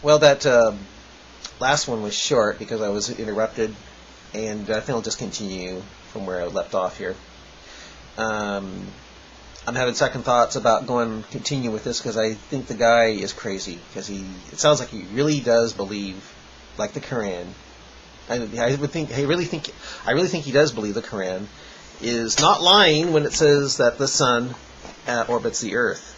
Well, that last one was short because I was interrupted, and I think I'll just continue from where I left off here. I'm having second thoughts about continue with this because I think the guy is crazy because it sounds like he really does believe, like the Qur'an. I really think he does believe the Qur'an is not lying when it says that the sun orbits the earth.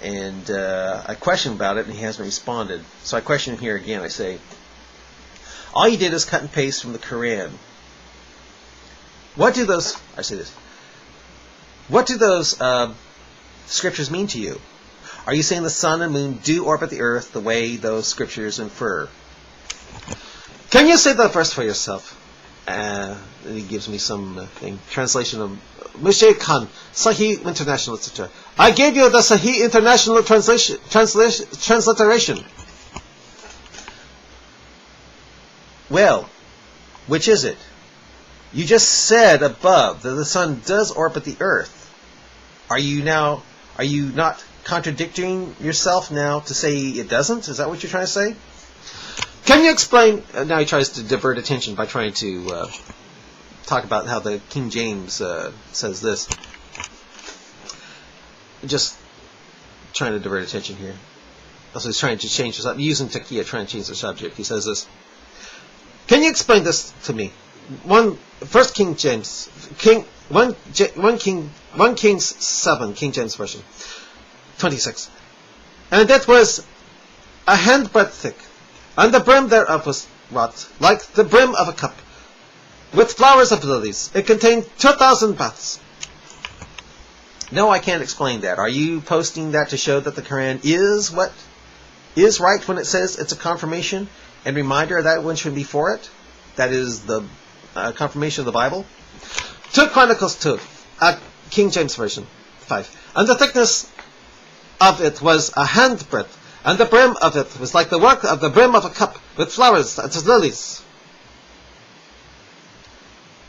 And I questioned about it, and he hasn't responded. So I question him here again. I say, all you did is cut and paste from the Qur'an. What do those scriptures mean to you? Are you saying the sun and moon do orbit the earth the way those scriptures infer? Can you say that verse for yourself? He gives me some translation of Moshe Khan, Sahih International Literature. I gave you the Sahih International transliteration. Well, which is it? You just said above that the sun does orbit the earth. Are you not contradicting yourself now to say it doesn't? Is that what you're trying to say? Can you explain? Now he tries to divert attention by trying to talk about how the King James says this. Just trying to divert attention here. Also, he's trying to change the subject, using taqqiya, trying to change the subject. He says this. Can you explain this to me? First King James, 1 Kings 7, King James Version, 26. And that was a handbreadth thick, and the brim thereof was wrought like the brim of a cup, with flowers of lilies. It contained 2,000 baths. No, I can't explain that. Are you posting that to show that the Quran is right when it says it's a confirmation and reminder of that which should be before it? That is the confirmation of the Bible. 2 Chronicles 2, King James Version, 5. And the thickness of it was a handbreadth, and the brim of it was like the work of the brim of a cup, with flowers and lilies.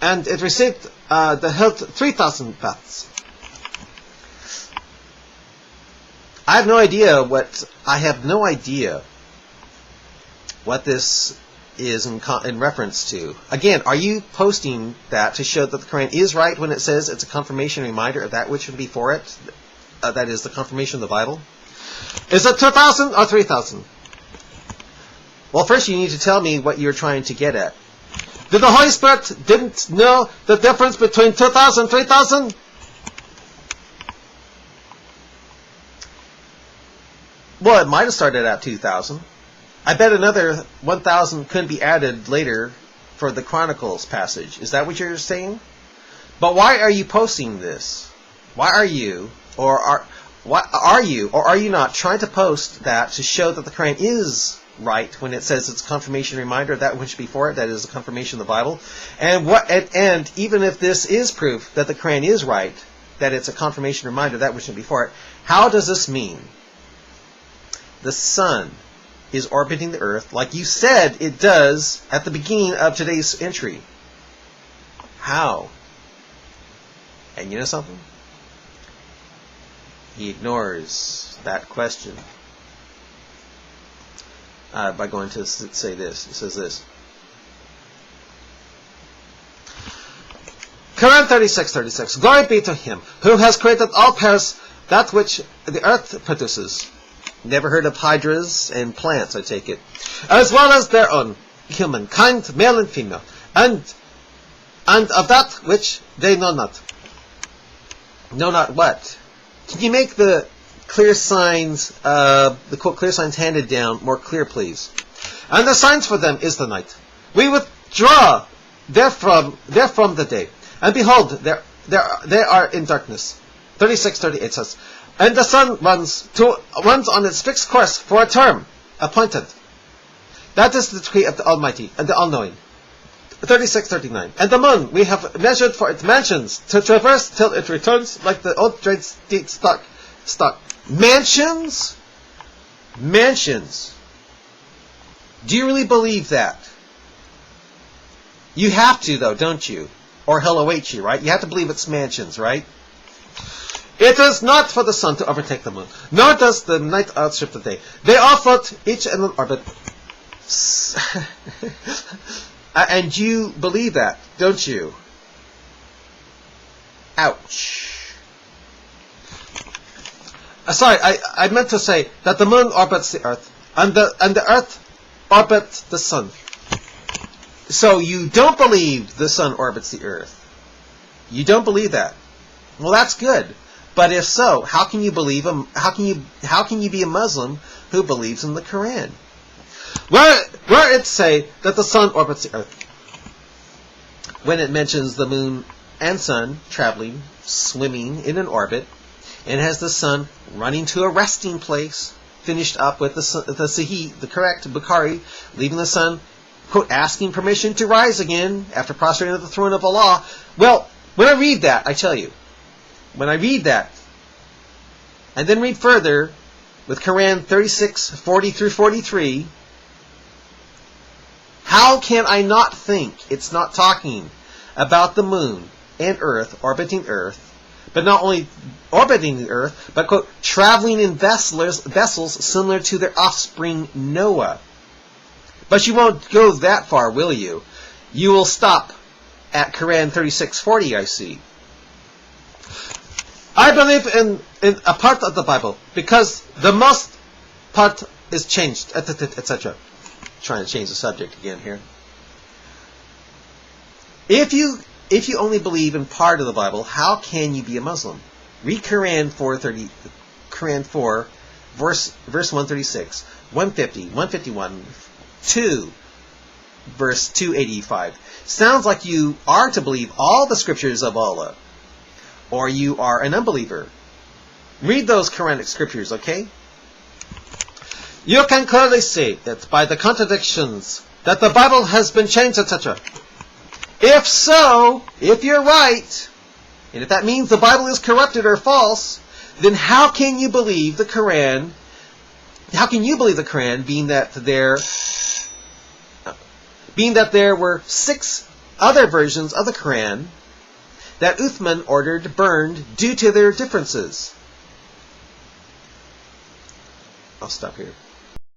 And it received held 3,000 baths. I have no idea what this is in reference to. Again, are you posting that to show that the Quran is right when it says it's a confirmation reminder of that which would be before it? That is the confirmation of the Bible. Is it 2,000 or 3,000? Well, first you need to tell me what you're trying to get at. Did the Holy Spirit didn't know the difference between 2,000 and 3,000? Well, it might have started at 2,000. I bet another 1,000 could be added later for the Chronicles passage. Is that what you're saying? But why are you posting this? Why are you, or are you not trying to post that to show that the Quran is right when it says it's a confirmation reminder of that which before it, that is a confirmation of the Bible? And even if this is proof that the Quran is right, that it's a confirmation reminder of that which before it, how does this mean the sun is orbiting the earth like you said it does at the beginning of today's entry? How? And you know something? He ignores that question by going to say this. He says this. Quran 36:36. Glory be to Him who has created all powers, that which the earth produces. Never heard of hydras and plants, I take it. As well as their own, humankind, male and female, and of that which they know not. Know not what? Can you make the clear signs, the quote, clear signs handed down more clear, please? And the signs for them is the night. We withdraw therefrom the day. And behold, they are in darkness. 36:38 says, and the sun runs on its fixed course for a term appointed. That is the decree of the Almighty and the All-Knowing. 36:39. And the moon we have measured for its mansions to traverse till it returns like the old trade stock. Mansions? Mansions. Do you really believe that? You have to, though, don't you? Or hell awaits you, right? You have to believe it's mansions, right? It is not for the sun to overtake the moon, nor does the night outstrip the day. They all float each in an orbit. And you believe that, don't you? Ouch. Sorry, I meant to say that the moon orbits the earth, and the earth orbits the sun. So you don't believe the sun orbits the earth. You don't believe that. Well, that's good. But if so, how can you believe how can you be a Muslim who believes in the Qur'an? Where it say that the sun orbits the earth, when it mentions the moon and sun traveling, swimming in an orbit, and has the sun running to a resting place, finished up with the Sahih, the correct Bukhari, leaving the sun, quote, asking permission to rise again after prostrating at the throne of Allah. Well, when I read that, I tell you, when I read that, and then read further with Quran 36:40 through 43, how can I not think it's not talking about the moon and earth orbiting earth, but not only orbiting the earth, but, quote, traveling in vessels similar to their offspring Noah? But you won't go that far, will you? You will stop at Quran 36:40, I see. I believe in a part of the Bible because the most part is changed, etc. Trying to change the subject again here. If you only believe in part of the Bible, how can you be a Muslim? Read Quran 4, verse 136, 150, 151, 2, verse 285. Sounds like you are to believe all the scriptures of Allah, or you are an unbeliever. Read those Quranic scriptures, okay? You can clearly see that by the contradictions that the Bible has been changed, etc. If so, if you're right, and if that means the Bible is corrupted or false, then how can you believe the Quran? How can you believe the Quran, being that there were 6 other versions of the Quran that Uthman ordered burned due to their differences? I'll stop here.